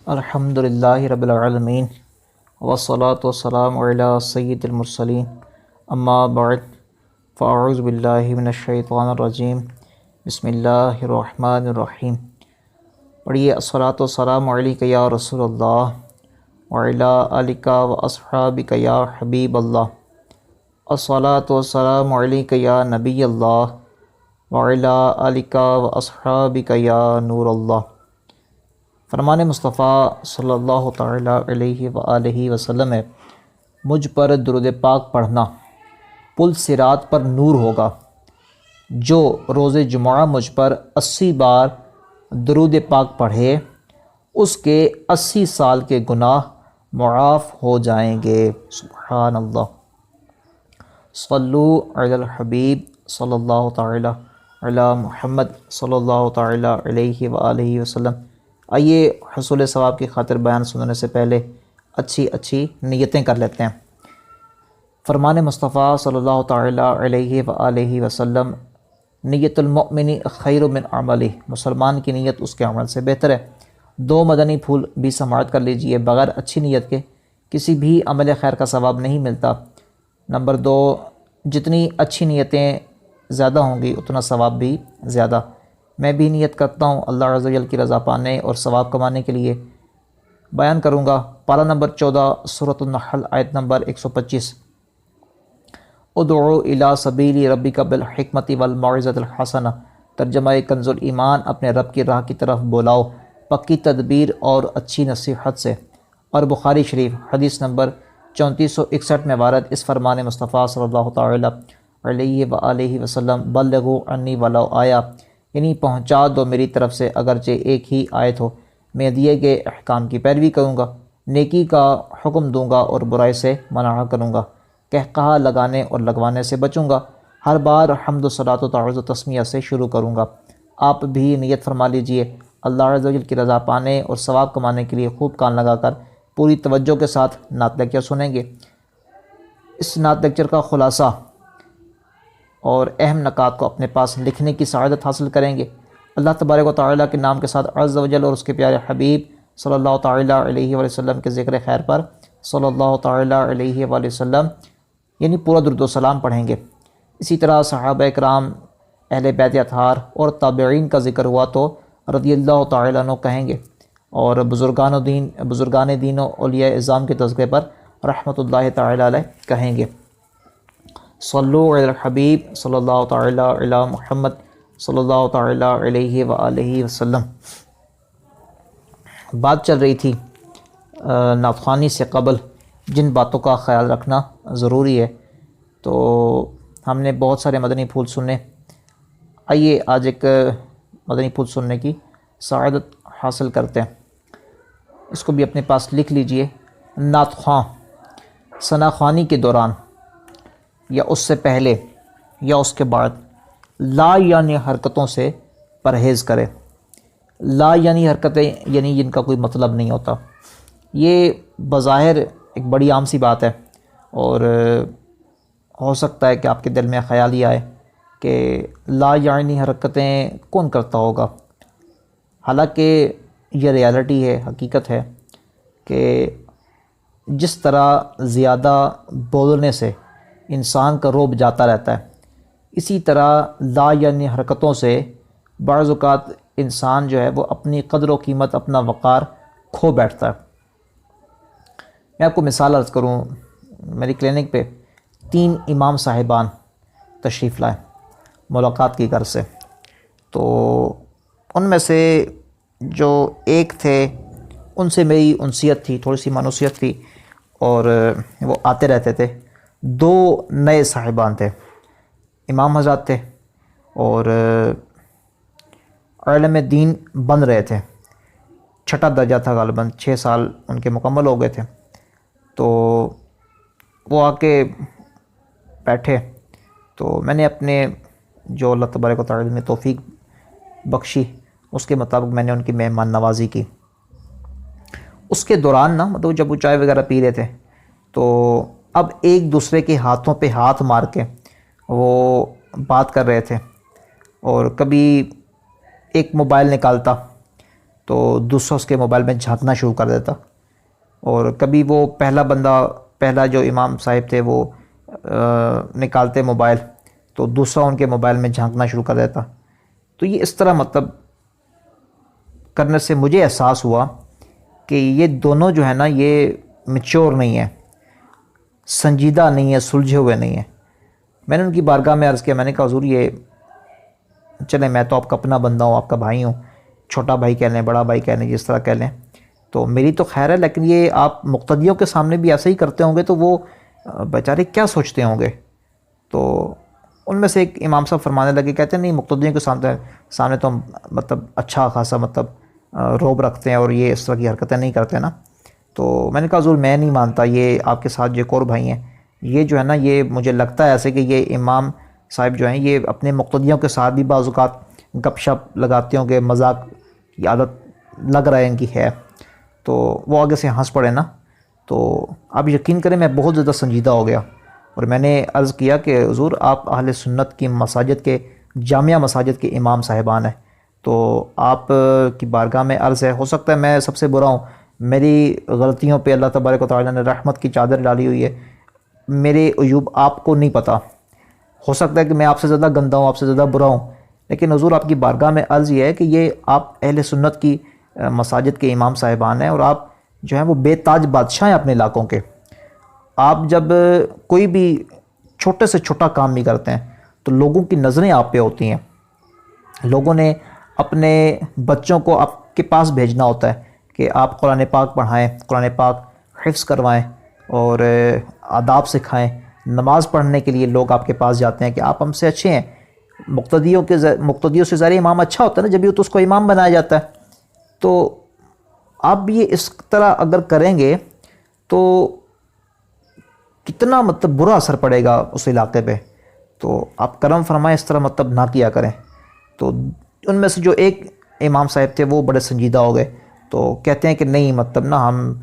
الحمدللہ رب العالمین والصلاة والسلام علی سید المرسلین اما بعد فاعوذ باللہ من الشیطان الرجیم بسم اللہ الرحمن الرحیم۔ پڑھیے الصلاۃ والسلام علیک یا رسول اللہ وعلی آلک و اصحابک یا حبیب اللہ، الصلاۃ والسلام علیک یا نبی اللہ وعلی آلک و اصحابک یا نور اللہ۔ فرمان مصطفیٰ صلی اللہ تعالیٰ علیہ وآلہ وسلم ہے، مجھ پر درود پاک پڑھنا پل صراط پر نور ہوگا۔ جو روز جمعہ مجھ پر 80 بار درود پاک پڑھے اس کے 80 سال کے گناہ معاف ہو جائیں گے۔ سبحان اللہ۔ صلو علی الحبیب صلی اللہ تعالیٰ علی محمد صلی اللہ تعالیٰ علیہ وآلہ وسلم۔ آئیے حصول ثواب کی خاطر بیان سننے سے پہلے اچھی نیتیں کر لیتے ہیں۔ فرمان مصطفیٰ صلی اللہ تعالیٰ علیہ وآلہ وسلم، نیت المؤمن خیر من عملہ، مسلمان کی نیت اس کے عمل سے بہتر ہے۔ 2 مدنی پھول بھی سماعت کر لیجئے، بغیر اچھی نیت کے کسی بھی عمل خیر کا ثواب نہیں ملتا۔ نمبر 2، جتنی اچھی نیتیں زیادہ ہوں گی اتنا ثواب بھی زیادہ۔ میں بھی نیت کرتا ہوں اللہ عز و جل کی رضا پانے اور ثواب کمانے کے لیے۔ بیان کروں گا پارہ نمبر 14 سورۃ النحل آیت نمبر 125۔ ادعو الی سبیل ربک بالحکمۃ والموعظۃ الحسنہ، ترجمہ کنز الایمان، اپنے رب کی راہ کی طرف بلاؤ پکی تدبیر اور اچھی نصیحت سے۔ اور بخاری شریف حدیث نمبر 3461 میں وارد اس فرمان مصطفیٰ صلی اللہ تعالیٰ علیہ وآلہ وسلم، بلغوا عنی ولو آیہ، یعنی پہنچا دو میری طرف سے اگرچہ ایک ہی آیت ہو۔ میں دیے گئے احکام کی پیروی کروں گا، نیکی کا حکم دوں گا اور برائی سے منع کروں گا، کہا لگانے اور لگوانے سے بچوں گا، ہر بار حمد و صلاۃ و تعوذ و تسمیہ سے شروع کروں گا۔ آپ بھی نیت فرما لیجئے، اللہ عز و جل کی رضا پانے اور ثواب کمانے کے لیے خوب کان لگا کر پوری توجہ کے ساتھ نعت لیکچر سنیں گے۔ اس نعت لیکچر کا خلاصہ اور اہم نکات کو اپنے پاس لکھنے کی سعادت حاصل کریں گے۔ اللہ تبارک و تعالیٰ کے نام کے ساتھ عز و جل اور اس کے پیارے حبیب صلی اللہ تعالیٰ علیہ وآلہ وسلم کے ذکر خیر پر صلی اللہ تعالیٰ علیہ وآلہ وسلم یعنی پورا درود و سلام پڑھیں گے۔ اسی طرح صحابہ اکرام، اہل بیت اطہار اور تابعین کا ذکر ہوا تو رضی اللہ تعالیٰ عنہ کہیں گے، اور بزرگان دین و اولیاء اعظام کے تذکرے پر رحمۃ اللہ تعالیٰ علیہ کہیں گے۔ صلو علی الحبیب صلی اللہ تعالیٰ علی محمد صلی اللہ تعالیٰ علیہ وآلہ وسلم۔ بات چل رہی تھی نعت خوانی سے قبل جن باتوں کا خیال رکھنا ضروری ہے، تو ہم نے بہت سارے مدنی پھول سنے۔ آئیے آج ایک مدنی پھول سننے کی سعادت حاصل کرتے ہیں۔ اس کو بھی اپنے پاس لکھ لیجئے۔ نعت خواں ثنا خوانی کے دوران یا اس سے پہلے یا اس کے بعد لا یعنی حرکتوں سے پرہیز کرے۔ لا یعنی حرکتیں یعنی جن کا کوئی مطلب نہیں ہوتا، یہ بظاہر ایک بڑی عام سی بات ہے، اور ہو سکتا ہے کہ آپ کے دل میں خیال ہی آئے کہ لا یعنی حرکتیں کون کرتا ہوگا۔ حالانکہ یہ ریالٹی ہے، حقیقت ہے کہ جس طرح زیادہ بولنے سے انسان کا روب جاتا رہتا ہے، اسی طرح لا یعنی حرکتوں سے بعض اوقات انسان جو ہے وہ اپنی قدر و قیمت، اپنا وقار کھو بیٹھتا ہے۔ میں آپ کو مثال عرض کروں، میری کلینک پہ 3 امام صاحبان تشریف لائے ملاقات کی غرض سے، تو ان میں سے جو ایک تھے ان سے میری انسیت تھی، تھوڑی سی مانوسیت تھی، اور وہ آتے رہتے تھے۔ 2 نئے صاحبان تھے، امام حضرات تھے اور علم دین بن رہے تھے، 6 درجہ تھا غالباً، 6 سال ان کے مکمل ہو گئے تھے۔ تو وہ آ کے بیٹھے، تو میں نے اپنے جو اللہ تبارک و تعالیٰ نے توفیق بخشی اس کے مطابق میں نے ان کی مہمان نوازی کی۔ اس کے دوران مطلب جب وہ چائے وغیرہ پی رہے تھے تو اب ایک دوسرے کے ہاتھوں پہ ہاتھ مار کے وہ بات کر رہے تھے، اور کبھی ایک موبائل نکالتا تو دوسرا اس کے موبائل میں جھانکنا شروع کر دیتا، اور کبھی وہ پہلا جو امام صاحب تھے وہ نکالتے موبائل تو دوسرا ان کے موبائل میں جھانکنا شروع کر دیتا۔ تو یہ اس طرح مطلب کرنے سے مجھے احساس ہوا کہ یہ دونوں جو ہے نا یہ میچور نہیں ہیں، سنجیدہ نہیں ہے، سلجھے ہوئے نہیں ہیں۔ میں نے ان کی بارگاہ میں عرض کیا، میں نے کہا حضور یہ چلیں میں تو آپ کا اپنا بندہ ہوں، آپ کا بھائی ہوں، چھوٹا بھائی کہہ لیں، بڑا بھائی کہہ لیں، جس طرح کہہ لیں، تو میری تو خیر ہے، لیکن یہ آپ مقتدیوں کے سامنے بھی ایسا ہی کرتے ہوں گے تو وہ بیچارے کیا سوچتے ہوں گے؟ تو ان میں سے ایک امام صاحب فرمانے لگے، کہتے ہیں نہیں مقتدیوں کے سامنے تو ہم مطلب اچھا خاصا مطلب روب رکھتے ہیں اور یہ اس طرح کی حرکتیں نہیں کرتے نا۔ تو میں نے کہا حضور میں نہیں مانتا، یہ آپ کے ساتھ جو ایک اور بھائی ہیں یہ جو ہے نا یہ مجھے لگتا ہے ایسے کہ یہ امام صاحب جو ہیں یہ اپنے مقتدیوں کے ساتھ بھی بعض اوقات گپ شپ لگاتے ہوں گے، مذاق کی عادت لگ رہا ہے ان کی ہے۔ تو وہ آگے سے ہنس پڑے نا، تو آپ یقین کریں میں بہت زیادہ سنجیدہ ہو گیا، اور میں نے عرض کیا کہ حضور آپ اہل سنت کی مساجد کے جامعہ مساجد کے امام صاحبان ہیں، تو آپ کی بارگاہ میں عرض ہے، ہو سکتا ہے میں سب سے برا ہوں، میری غلطیوں پہ اللہ تبارک و تعالیٰ نے رحمت کی چادر ڈالی ہوئی ہے، میرے عیوب آپ کو نہیں پتہ، ہو سکتا ہے کہ میں آپ سے زیادہ گندہ ہوں، آپ سے زیادہ برا ہوں، لیکن حضور آپ کی بارگاہ میں عرض یہ ہے کہ یہ آپ اہل سنت کی مساجد کے امام صاحبان ہیں، اور آپ جو ہیں وہ بے تاج بادشاہ ہیں اپنے علاقوں کے۔ آپ جب کوئی بھی چھوٹے سے چھوٹا کام بھی کرتے ہیں تو لوگوں کی نظریں آپ پہ ہوتی ہیں، لوگوں نے اپنے بچوں کو آپ کے پاس بھیجنا ہوتا ہے کہ آپ قرآن پاک پڑھائیں، قرآن پاک حفظ کروائیں اور آداب سکھائیں۔ نماز پڑھنے کے لیے لوگ آپ کے پاس جاتے ہیں کہ آپ ہم سے اچھے ہیں، مقتدیوں سے ظاہر امام اچھا ہوتا ہے نا، جب بھی تو اس کو امام بنایا جاتا ہے۔ تو آپ بھی یہ اس طرح اگر کریں گے تو کتنا مطلب برا اثر پڑے گا اس علاقے پہ، تو آپ کرم فرمائیں اس طرح مطلب نہ کیا کریں۔ تو ان میں سے جو ایک امام صاحب تھے وہ بڑے سنجیدہ ہو گئے، تو کہتے ہیں کہ نہیں مطلب نا ہم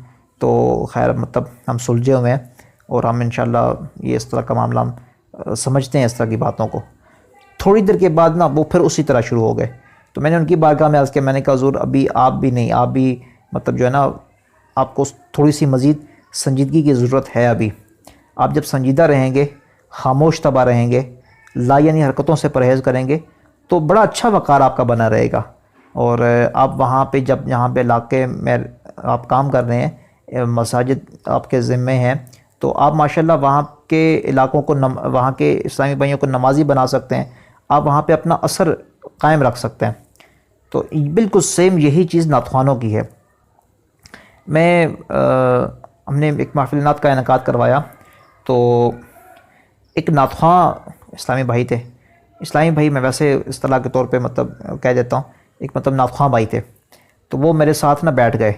تو خیر مطلب ہم سلجھے ہوئے ہیں، اور ہم انشاءاللہ یہ اس طرح کا معاملہ ہم سمجھتے ہیں اس طرح کی باتوں کو۔ تھوڑی دیر کے بعد نا وہ پھر اسی طرح شروع ہو گئے، تو میں نے ان کی بارگاہ میں عرض کیا، میں نے کہا حضور ابھی آپ بھی نہیں، آپ بھی مطلب جو ہے نا آپ کو تھوڑی سی مزید سنجیدگی کی ضرورت ہے ابھی۔ آپ جب سنجیدہ رہیں گے، خاموش طبع رہیں گے، لا یعنی حرکتوں سے پرہیز کریں گے تو بڑا اچھا وقار آپ کا بنا رہے گا، اور آپ وہاں پہ جب یہاں پہ علاقے میں آپ کام کر رہے ہیں، مساجد آپ کے ذمے ہیں، تو آپ ماشاءاللہ وہاں کے علاقوں کو وہاں کے اسلامی بھائیوں کو نمازی بنا سکتے ہیں، آپ وہاں پہ اپنا اثر قائم رکھ سکتے ہیں۔ تو بالکل سیم یہی چیز ناتخوانوں کی ہے۔ ہم نے ایک محفل نعت کا انعقاد کروایا، تو ایک ناتخواں اسلامی بھائی تھے، اسلامی بھائی میں ویسے اصطلاح کے طور پہ مطلب کہہ دیتا ہوں، ایک مطلب ناتخواں بھائی تھے، تو وہ میرے ساتھ نہ بیٹھ گئے۔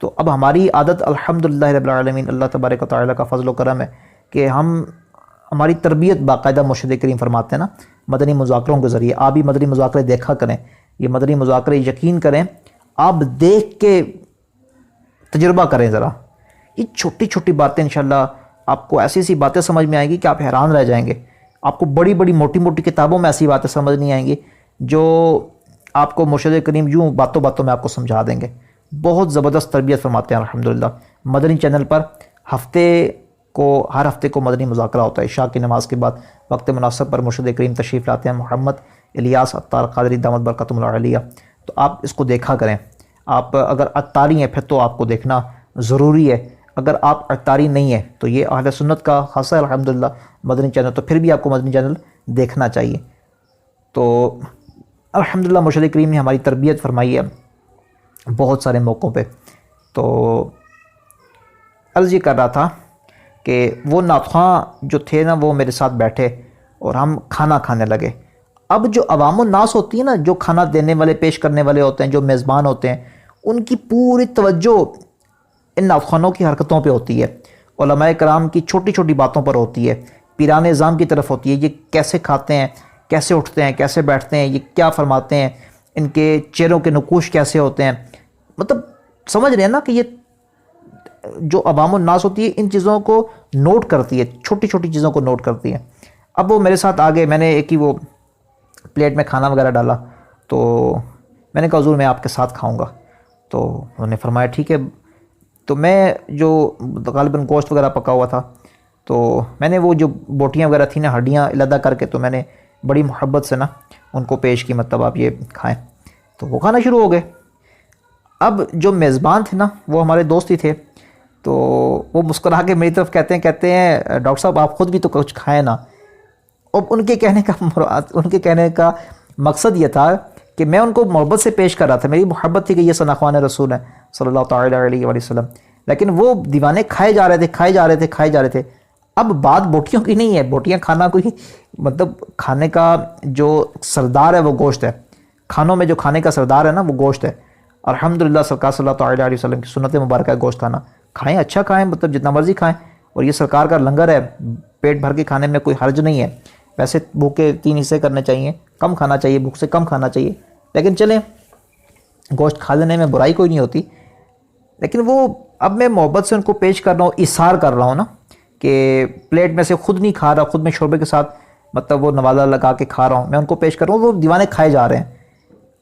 تو اب ہماری عادت الحمدللہ رب العالمین، اللہ تبارک و تعالیٰ کا فضل و کرم ہے کہ ہماری تربیت باقاعدہ مرشد کریم فرماتے ہیں نا مدنی مذاکروں کے ذریعے، آپ بھی مدنی مذاکرے دیکھا کریں، یہ مدنی مذاکرے یقین کریں آپ دیکھ کے تجربہ کریں ذرا، یہ چھوٹی چھوٹی باتیں انشاءاللہ آپ کو ایسی ایسی باتیں سمجھ میں آئیں گی کہ آپ حیران رہ جائیں گے۔ آپ کو بڑی بڑی موٹی موٹی کتابوں میں ایسی باتیں سمجھ نہیں آئیں گی جو آپ کو مرشد کریم یوں باتوں باتوں میں آپ کو سمجھا دیں گے۔ بہت زبردست تربیت فرماتے ہیں الحمدللہ۔ مدنی چینل پر ہر ہفتے کو مدنی مذاکرہ ہوتا ہے، عشاء کی نماز کے بعد وقت مناسب پر مرشد کریم تشریف لاتے ہیں، محمد الیاس عطار قادری دامت برکاتہم العالیہ، تو آپ اس کو دیکھا کریں۔ آپ اگر عطاری ہیں پھر تو آپ کو دیکھنا ضروری ہے، اگر آپ عطاری نہیں ہیں تو یہ اہل سنت کا خاصہ الحمدللہ مدنی چینل، تو پھر بھی آپ کو مدنی چینل دیکھنا چاہیے۔ تو الحمدللہ مرشد کریم نے ہماری تربیت فرمائی ہے بہت سارے موقعوں پہ۔ تو عرض یہ کر رہا تھا کہ وہ ناتخواں جو تھے نا وہ میرے ساتھ بیٹھے اور ہم کھانا کھانے لگے۔ اب جو عوام الناس ہوتی ہے نا، جو کھانا دینے والے پیش کرنے والے ہوتے ہیں، جو میزبان ہوتے ہیں، ان کی پوری توجہ ان ناتخوانوں کی حرکتوں پہ ہوتی ہے، علماء کرام کی چھوٹی چھوٹی باتوں پر ہوتی ہے، پیران نظام کی طرف ہوتی ہے، یہ کیسے کھاتے ہیں، کیسے اٹھتے ہیں، کیسے بیٹھتے ہیں، یہ کیا فرماتے ہیں، ان کے چہروں کے نقوش کیسے ہوتے ہیں، مطلب سمجھ رہے ہیں نا کہ یہ جو عوام الناس ہوتی ہے ان چیزوں کو نوٹ کرتی ہے، چھوٹی چھوٹی چیزوں کو نوٹ کرتی ہے۔ اب وہ میرے ساتھ آگے، میں نے ایک ہی وہ پلیٹ میں کھانا وغیرہ ڈالا، تو میں نے کہا حضور میں آپ کے ساتھ کھاؤں گا، تو انہوں نے فرمایا ٹھیک ہے. تو میں جو غالباً گوشت وغیرہ پکا ہوا تھا تو میں نے وہ جو بوٹیاں وغیرہ تھیں نا، ہڈیاں علیحدہ کر کے، تو میں نے بڑی محبت سے نا ان کو پیش کی، مطلب آپ یہ کھائیں. تو وہ کھانا شروع ہو گئے. اب جو میزبان تھے نا وہ ہمارے دوست ہی تھے، تو وہ مسکرا کے میری طرف کہتے ہیں ڈاکٹر صاحب آپ خود بھی تو کچھ کھائیں نا. اب ان کے کہنے کا مقصد یہ تھا کہ میں ان کو محبت سے پیش کر رہا تھا، میری محبت تھی کہ یہ ثناءخوان رسول ہیں صلی اللہ تعالیٰ علیہ وآلہ وسلم، لیکن وہ دیوانے کھائے جا رہے تھے. اب بات بوٹیوں کی نہیں ہے، بوٹیاں کھانا کوئی مطلب کھانے کا جو سردار ہے وہ گوشت ہے، کھانوں میں جو کھانے کا سردار ہے نا وہ گوشت ہے. الحمدللہ سرکار صلی اللہ تعالیٰ علیہ وسلم کی سنت مبارکہ ہے گوشت کھانا. کھائیں، اچھا کھائیں، مطلب جتنا مرضی کھائیں، اور یہ سرکار کا لنگر ہے، پیٹ بھر کے کھانے میں کوئی حرج نہیں ہے. ویسے بھوک کے 3 حصے کرنے چاہیے، کم کھانا چاہیے، بھوک سے کم کھانا چاہیے، لیکن چلیں گوشت کھا لینے میں برائی کوئی نہیں ہوتی. لیکن وہ اب میں محبت سے ان کو پیش کر رہا ہوں، اصرار کر رہا ہوں نا کہ پلیٹ میں سے خود نہیں کھا رہا، خود میں شوربے کے ساتھ مطلب وہ نوالہ لگا کے کھا رہا ہوں، میں ان کو پیش کر رہا ہوں، وہ دیوانے کھائے جا رہے ہیں.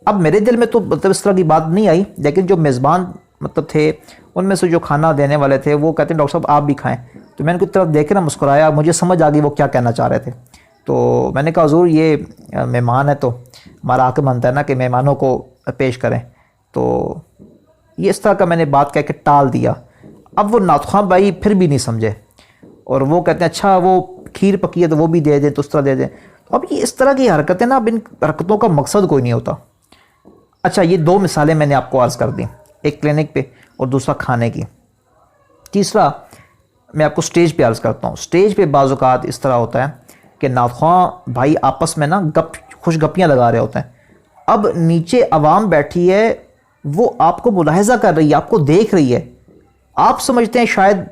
اب میرے دل میں تو مطلب اس طرح کی بات نہیں آئی، لیکن جو میزبان مطلب تھے ان میں سے جو کھانا دینے والے تھے وہ کہتے ہیں ڈاکٹر صاحب آپ بھی کھائیں. تو میں ان کی طرف دیکھ کے نا مسکرایا، مجھے سمجھ آ گئی وہ کیا کہنا چاہ رہے تھے. تو میں نے کہا حضور یہ مہمان ہے تو ہمارا حق بنتا ہے نا کہ مہمانوں کو پیش کریں. تو یہ اس طرح کا میں نے بات کہہ کے ٹال دیا. اب وہ ناتخواں بھائی پھر بھی نہیں سمجھے، اور وہ کہتے ہیں اچھا وہ کھیر پکی ہے تو وہ بھی دے دیں، تو اس طرح دے دیں. اب یہ اس طرح کی حرکتیں نا، اب ان حرکتوں کا مقصد کوئی نہیں ہوتا. اچھا یہ 2 مثالیں میں نے آپ کو عرض کر دیں، ایک کلینک پہ اور دوسرا کھانے کی. تیسرا میں آپ کو سٹیج پہ عرض کرتا ہوں. سٹیج پہ بعض اوقات اس طرح ہوتا ہے کہ ناتخواں بھائی آپس میں نا خوش گپیاں لگا رہے ہوتے ہیں. اب نیچے عوام بیٹھی ہے، وہ آپ کو ملاحظہ کر رہی ہے، آپ کو دیکھ رہی ہے. آپ سمجھتے ہیں شاید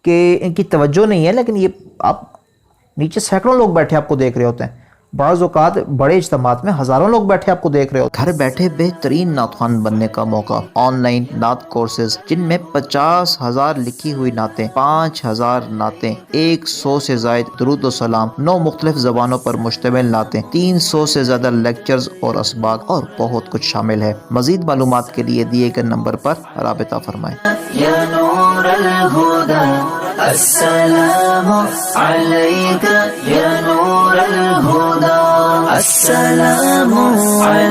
کہ ان کی توجہ نہیں ہے، لیکن یہ آپ نیچے سینکڑوں لوگ بیٹھے آپ کو دیکھ رہے ہوتے ہیں. بعض اوقات بڑے اجتماعات میں ہزاروں لوگ بیٹھے آپ کو دیکھ رہے ہوتے ہیں. گھر بیٹھے بہترین نعت خوان بننے کا موقع. آن لائن نعت کورسز جن میں 50,000 لکھی ہوئی نعتیں، 5,000 نعتیں، 100 سے زائد درود و سلام، 9 مختلف زبانوں پر مشتمل نعتیں، 300 سے زیادہ لیکچرز اور اسباق اور بہت کچھ شامل ہے. مزید معلومات کے لیے دیے گئے نمبر پر رابطہ فرمائیں. یا نور الہدی السلام علیکہ یا نور الہدی السلام علیکہ.